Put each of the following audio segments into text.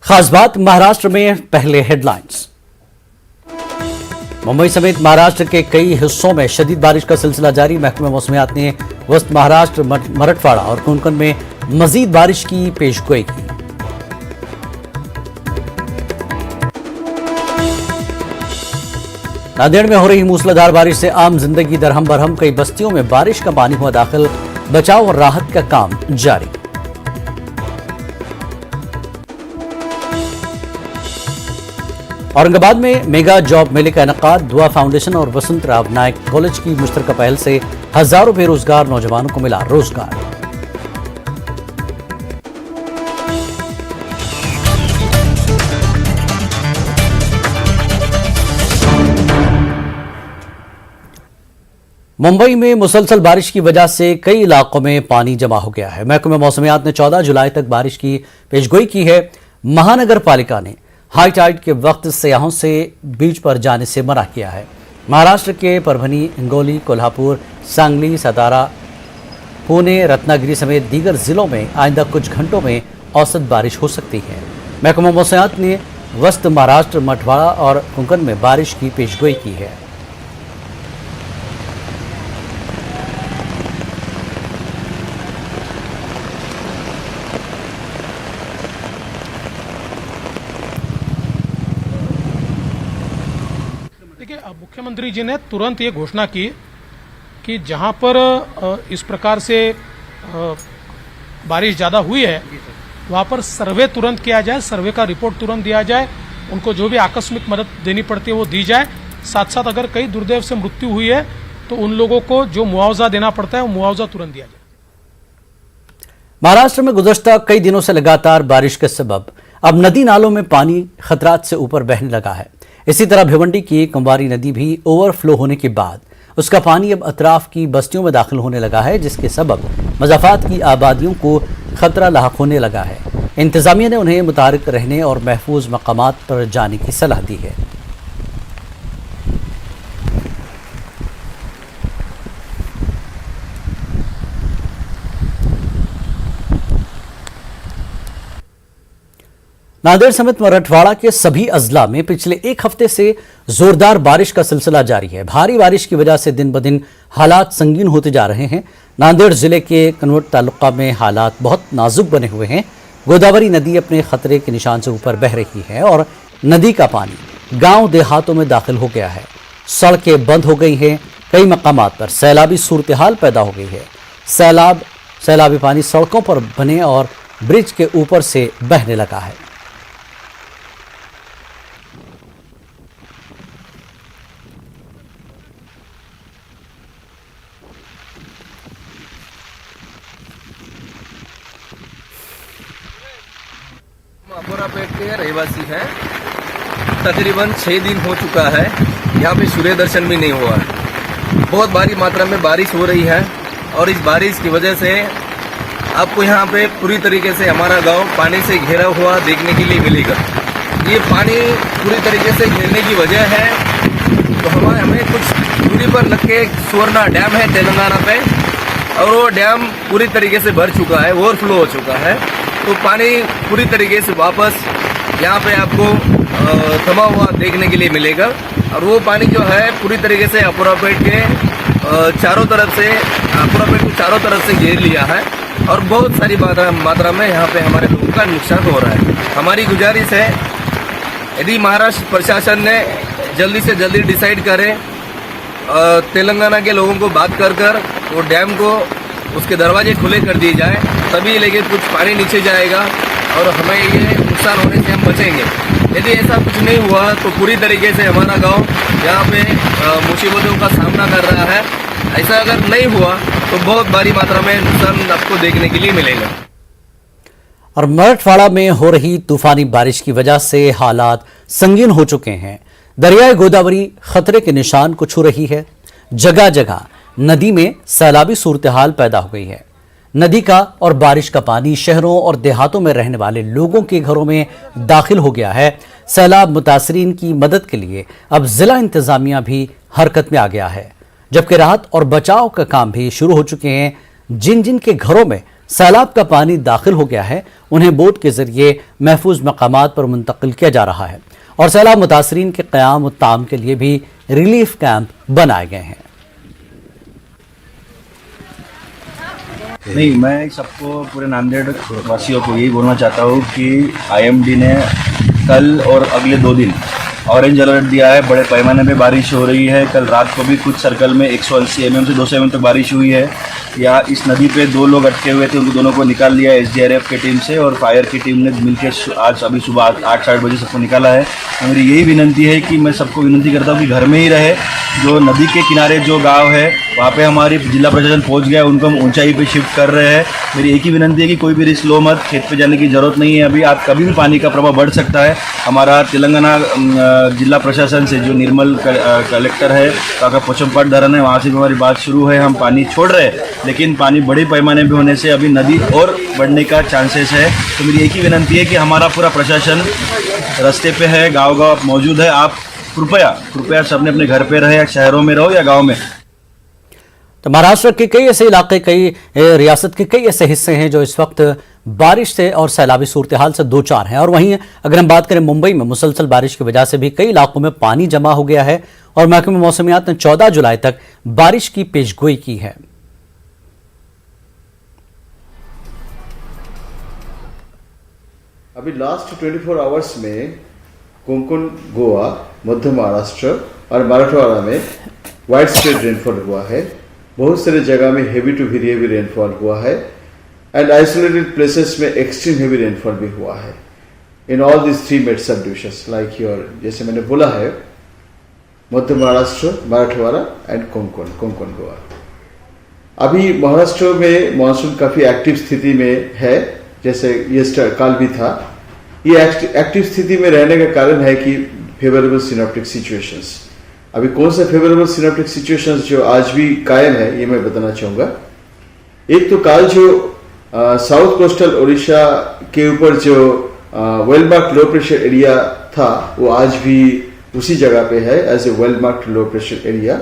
खास बात महाराष्ट्र में पहले हेडलाइंस। मुंबई समेत महाराष्ट्र के कई हिस्सों में शदीद बारिश का सिलसिला जारी। महकमे मौसमियात ने वस्त महाराष्ट्र, मराठवाड़ा और कोंकण में मजीद बारिश की पेशगोई की। नांदेड़ में हो रही मूसलाधार बारिश से आम जिंदगी दरहम बरहम। कई बस्तियों में बारिश का पानी हुआ दाखिल। बचाव और राहत का काम जारी। औरंगाबाद में मेगा जॉब मेले का इनेकाद। दुआ फाउंडेशन और वसंतराव नायक कॉलेज की मुश्तरका पहल से हजारों बेरोजगार नौजवानों को मिला रोजगार। मुंबई में मुसलसल बारिश की वजह से कई इलाकों में पानी जमा हो गया है। महकमे मौसमियात ने 14 जुलाई तक बारिश की पेशगोई की है। महानगर पालिका ने हाई टाइड के वक्त सयाहों से बीच पर जाने से मना किया है। महाराष्ट्र के परभनी, हिंगोली, कोल्हापुर, सांगली, सातारा, पुणे, रत्नागिरी समेत दीगर जिलों में आइंदा कुछ घंटों में औसत बारिश हो सकती है। महकमा मौसमियात ने वस्त महाराष्ट्र, मराठवाड़ा और कोंकण में बारिश की पेशगोई की है। देखिए, मुख्यमंत्री जी ने तुरंत ये घोषणा की कि जहां पर इस प्रकार से बारिश ज़्यादा हुई है वहां पर सर्वे तुरंत किया जाए, सर्वे का रिपोर्ट तुरंत दिया जाए, उनको जो भी आकस्मिक मदद देनी पड़ती है वो दी जाए। साथ साथ अगर कई दुर्दैव से मृत्यु हुई है तो उन लोगों को जो मुआवजा देना पड़ता है वो मुआवजा तुरंत दिया जाए। महाराष्ट्र में गुज़श्ता कई दिनों से लगातार बारिश के सबब अब नदी नालों में पानी खतरात से ऊपर बहने लगा है। इसी तरह भिवंडी की कुंवारी नदी भी ओवरफ्लो होने के बाद उसका पानी अब अतराफ की बस्तियों में दाखिल होने लगा है, जिसके सबब मज़ाफात की आबादियों को खतरा लाहक होने लगा है। इंतजामिया ने उन्हें मुतारिक रहने और महफूज मकामात पर जाने की सलाह दी है। नांदेड़ समेत मराठवाड़ा के सभी अजला में पिछले एक हफ्ते से जोरदार बारिश का सिलसिला जारी है। भारी बारिश की वजह से दिन ब दिन हालात संगीन होते जा रहे हैं। नांदेड़ जिले के कनवट तालुका में हालात बहुत नाजुक बने हुए हैं। गोदावरी नदी अपने खतरे के निशान से ऊपर बह रही है और नदी का पानी गांव देहातों में दाखिल हो गया है। सड़कें बंद हो गई हैं। कई मकामात पर सैलाबी सूरत हाल पैदा हो गई है। सैलाबी पानी सड़कों पर बने और ब्रिज के ऊपर से बहने लगा है। अपोरापेट के रहवासी हैं। तकरीबन 6 दिन हो चुका है, यहाँ पे सूर्य दर्शन भी नहीं हुआ है। बहुत भारी मात्रा में बारिश हो रही है और इस बारिश की वजह से आपको यहाँ पे पूरी तरीके से हमारा गांव पानी से घिरा हुआ देखने के लिए मिलेगा। ये पानी पूरी तरीके से घिरने की वजह है तो हमें कुछ दूरी पर लग के सुवर्णा डैम है तेलंगाना पे, और वो डैम पूरी तरीके से भर चुका है, ओवरफ्लो हो चुका है। तो पानी पूरी तरीके से वापस यहाँ पे आपको थमा हुआ देखने के लिए मिलेगा। और वो पानी जो है पूरी तरीके से अपोरापेट के चारों तरफ से अपोरापेट को चारों तरफ से घेर लिया है और बहुत सारी मात्रा में यहाँ पे हमारे लोगों का नुकसान हो रहा है। हमारी गुजारिश है, यदि महाराष्ट्र प्रशासन ने जल्दी से जल्दी डिसाइड करे, तेलंगाना के लोगों को बात कर वो डैम को उसके दरवाजे खुले कर दिए जाए, तभी लेकिन कुछ पानी नीचे जाएगा और हमें ये नुकसान होने से हम बचेंगे। यदि ऐसा कुछ नहीं हुआ तो पूरी तरीके से हमारा गांव यहाँ पे मुसीबतों का सामना कर रहा है। ऐसा अगर नहीं हुआ तो बहुत भारी मात्रा में नुकसान आपको देखने के लिए मिलेगा। और मराठवाड़ा में हो रही तूफानी बारिश की वजह से हालात संगीन हो चुके हैं। दरियाए गोदावरी खतरे के निशान को छू रही है। जगह जगह नदी में सैलाबी सूरत हाल पैदा हो गई है। नदी का और बारिश का पानी शहरों और देहातों में रहने वाले लोगों के घरों में दाखिल हो गया है। सैलाब मुतासरीन की मदद के लिए अब जिला इंतजामिया भी हरकत में आ गया है, जबकि राहत और बचाव का काम भी शुरू हो चुके हैं। जिन जिन के घरों में सैलाब का पानी दाखिल हो गया है, उन्हें बोट के जरिए महफूज मकामात पर मुंतकिल किया जा रहा है और सैलाब मुतासरीन के क़याम और ताम के लिए भी रिलीफ कैंप बनाए गए हैं। नहीं, मैं सबको पूरे नांदेड़ वासियों को यही बोलना चाहता हूँ कि IMD ने कल और अगले 2 दिन ऑरेंज अलर्ट दिया है। बड़े पैमाने पे बारिश हो रही है। कल रात को भी कुछ सर्कल में 180 mm से 200 mm तक बारिश हुई है। या इस नदी पे 2 लोग अटके हुए थे, उनको दोनों को निकाल लिया SDRF की टीम से और फायर की टीम ने मिलकर आज अभी सुबह 8-8 बजे सबको निकाला है। तो मेरी यही विनंती है कि मैं सबको विनंती करता हूँ कि घर में ही रहे। जो नदी के किनारे जो गाँव है वहाँ पे हमारी जिला प्रशासन पहुँच गया है, उनको हम ऊंचाई पे शिफ्ट कर रहे हैं। मेरी एक ही विनंती है कि कोई भी रिस्क लो मत, खेत पे जाने की ज़रूरत नहीं है। अभी आप कभी भी पानी का प्रभाव बढ़ सकता है। हमारा तेलंगाना जिला प्रशासन से जो निर्मल कलेक्टर है, काका पोचमपाट धरन है, वहाँ से भी हमारी बात शुरू है। हम पानी छोड़ रहे हैं, लेकिन पानी बड़े पैमाने पे होने से अभी नदी और बढ़ने का चांसेस है। तो मेरी एक ही विनंती है कि हमारा पूरा प्रशासन रास्ते पे है, गाँव मौजूद है। आप कृपया सबने अपने घर पे रहे, या शहरों में रहो या गाँव में। तो महाराष्ट्र के कई ऐसे इलाके, कई रियासत के कई ऐसे हिस्से हैं जो इस वक्त बारिश से और सैलाबी सूरत हाल से दो चार हैं। और वहीं अगर हम बात करें मुंबई में मुसलसल बारिश की वजह से भी कई इलाकों में पानी जमा हो गया है और महकमे मौसमियात ने 14 जुलाई तक बारिश की पेशगोई की है। अभी लास्ट 24 आवर्स में कोंकण, गोवा, मध्य महाराष्ट्र और मराठवाड़ा में वाइड स्प्रेड रेनफॉल हुआ है। बहुत सारे जगह में heavy to very heavy rainfall हुआ है एंड आइसोलेटेड प्लेसेस में एक्सट्रीम हेवी रेनफॉल भी हुआ है in all this 3 met subdivisions like your, जैसे मैंने बोला है, मध्य महाराष्ट्र, मराठवाड़ा एंड कोंकण गोवा। अभी महाराष्ट्र में मानसून काफी एक्टिव स्थिति में है, जैसे ये कल भी था। ये एक्टिव स्थिति में रहने का कारण है कि फेवरेबल सिनॉप्टिक सिचुएशंस। अभी कौन सा फेवरेबल सिनॉप्टिक सिचुएशंस जो आज भी कायम है, ये मैं बताना चाहूंगा। एक तो कल जो साउथ कोस्टल ओडिशा के ऊपर जो well marked low pressure area था, वो आज भी उसी जगह पे है as a well marked low pressure area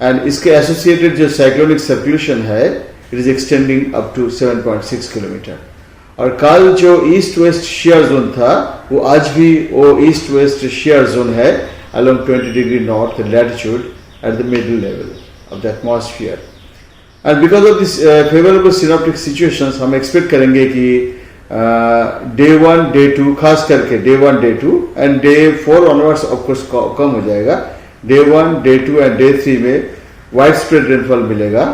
and इसके एसोसिएटेड जो साइक्लोनिक सर्कुलेशन है, it is extending up to 7.6 kilometre. और कल जो ईस्ट वेस्ट शेयर जोन था, वो आज भी वो ईस्ट वेस्ट शेयर जोन है along 20 degree north latitude at the middle level of the atmosphere. And because of this favorable synoptic situations, हम expect करेंगे कि day 1, day 2, खास करके day 1, day 2 and day 4 onwards of course कम हो जाएगा। day 1, day 2 and day 3 में wide spread rainfall मिलेगा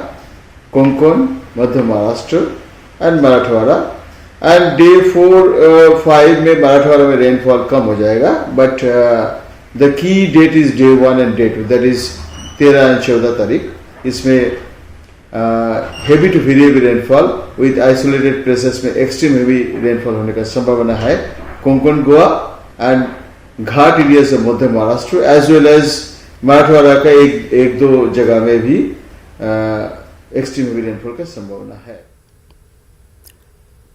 Konkan, Madhya Maharashtra and Marathwada. And day 4, 5 में मराठवाड़ा में रेनफॉल कम हो जाएगा। But the key date is day 1 and day 2, that is 13 and 14 तारीख। इसमें heavy to very heavy rainfall with isolated places में extreme heavy rainfall होने का संभावना है कोंकण, गोवा एंड घाट एरिया से Madhya Maharashtra as well as Marathwada का एक दो जगह में भी एक्सट्रीम हेवी रेनफॉल का संभावना है।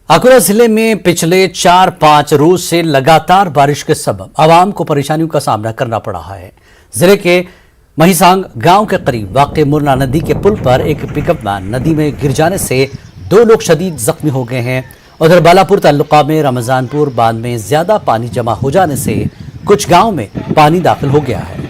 अकोला जिले में पिछले 4-5 रोज से लगातार बारिश के सबब आवाम को परेशानियों का सामना करना पड़ रहा है। जिले के महिसांग गांव के करीब वाक़ मुरना नदी के पुल पर एक पिकअप वैन नदी में गिर जाने से 2 लोग शदीद जख्मी हो गए हैं। उधर बालापुर तालुका में रमजानपुर बांध में ज्यादा पानी जमा हो जाने से कुछ गांव में पानी दाखिल हो गया है।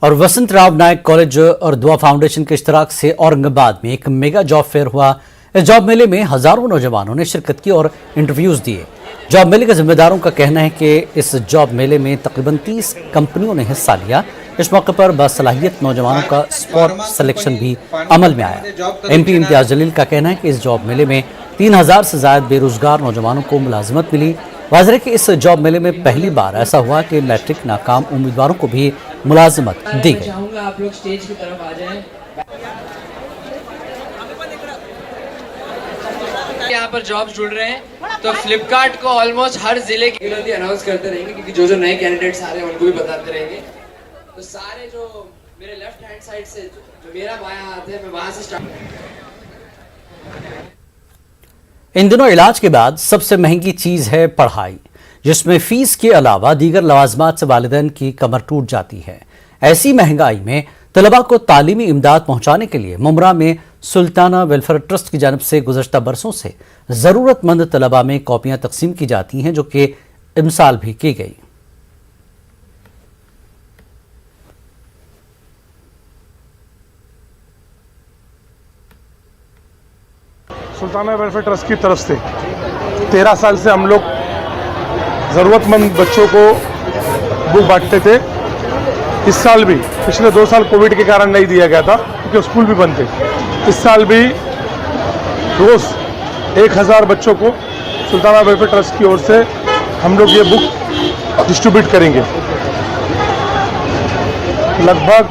और वसंत राव नायक कॉलेज और दुआ फाउंडेशन के इश्तराक से औरंगाबाद में एक मेगा जॉब फेयर हुआ। इस जॉब मेले में हजारों नौजवानों ने शिरकत की और इंटरव्यूज दिए। जॉब मेले के जिम्मेदारों का कहना है कि इस जॉब मेले में तकरीबन 30 कंपनियों ने हिस्सा लिया। इस मौके पर बासलाहियत नौजवानों का स्पॉट सिलेक्शन भी अमल में आया। MP इम्तियाज जलील का कहना है कि इस जॉब मेले में 3000 से ज्यादा बेरोजगार नौजवानों को मुलाजिमत मिली। वाज़ेह कि इस जॉब मेले में पहली बार ऐसा हुआ कि मैट्रिक नाकाम उम्मीदवारों को भी मुलाजिमत दी गई। चाहूंगा आप लोग स्टेज की तरफ आ जाएं। यहाँ पर जॉब्स जुड़ रहे हैं तो फ्लिपकार्ट को ऑलमोस्ट हर जिले की जल्दी अनाउंस करते रहेंगे, क्योंकि जो नए कैंडिडेट्स आ रहे हैं उनको भी बताते रहेंगे। तो सारे जो मेरे लेफ्ट हैंड साइड से जो मेरा बायां हाथ है, मैं वहां से स्टार्ट। इन दिनों इलाज के बाद सबसे महंगी चीज है पढ़ाई, जिसमें फीस के अलावा दीगर लवाजमात से वालिदैन की कमर टूट जाती है। ऐसी महंगाई में तलबा को तालीमी इमदाद पहुंचाने के लिए मुमरा में सुल्ताना वेलफेयर ट्रस्ट की जानिब से गुज़श्ता बरसों से ज़रूरतमंद तलबा में कॉपियां तकसीम की जाती हैं, जो कि इमसाल भी की गई। सुल्ताना वेलफेयर ट्रस्ट की तरफ से 13 साल से हम लोग ज़रूरतमंद बच्चों को बुक बांटते थे। इस साल भी, पिछले 2 साल कोविड के कारण नहीं दिया गया था क्योंकि स्कूल भी बंद थे। इस साल भी रोज़ 1000 बच्चों को सुल्ताना वेलफेयर ट्रस्ट की ओर से हम लोग ये बुक डिस्ट्रीब्यूट करेंगे। लगभग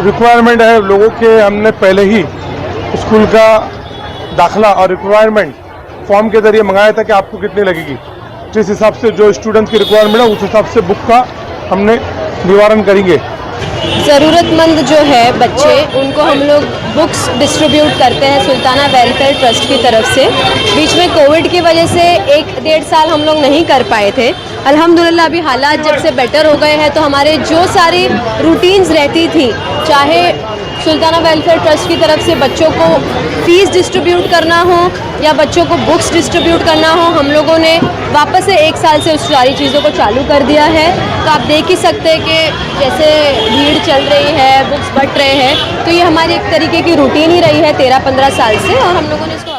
रिक्वायरमेंट है लोगों के, हमने पहले ही स्कूल का दाखला और रिक्वायरमेंट फॉर्म के जरिए मंगाया था कि आपको कितनी लगेगी। जिस हिसाब से जो स्टूडेंट्स की रिक्वायरमेंट है उस हिसाब से बुक का हमने निवारण करेंगे। ज़रूरतमंद जो है बच्चे, उनको हम लोग बुक्स डिस्ट्रीब्यूट करते हैं सुल्ताना वेलफेयर ट्रस्ट की तरफ से। बीच में कोविड की वजह से 1-1.5 साल हम लोग नहीं कर पाए थे। अल्हम्दुलिल्लाह अभी हालात जब से बेटर हो गए हैं तो हमारे जो सारी रूटीन्स रहती थी, चाहे सुल्ताना वेलफेयर ट्रस्ट की तरफ से बच्चों को फीस डिस्ट्रीब्यूट करना हो या बच्चों को बुक्स डिस्ट्रीब्यूट करना हो, हम लोगों ने वापस से 1 साल से उस सारी चीज़ों को चालू कर दिया है। तो आप देख ही सकते हैं कि जैसे भीड़ चल रही है, बुक्स बंट रहे हैं, तो ये हमारी एक तरीके की रूटीन ही रही है 13-15 साल से, और हम लोगों ने इसको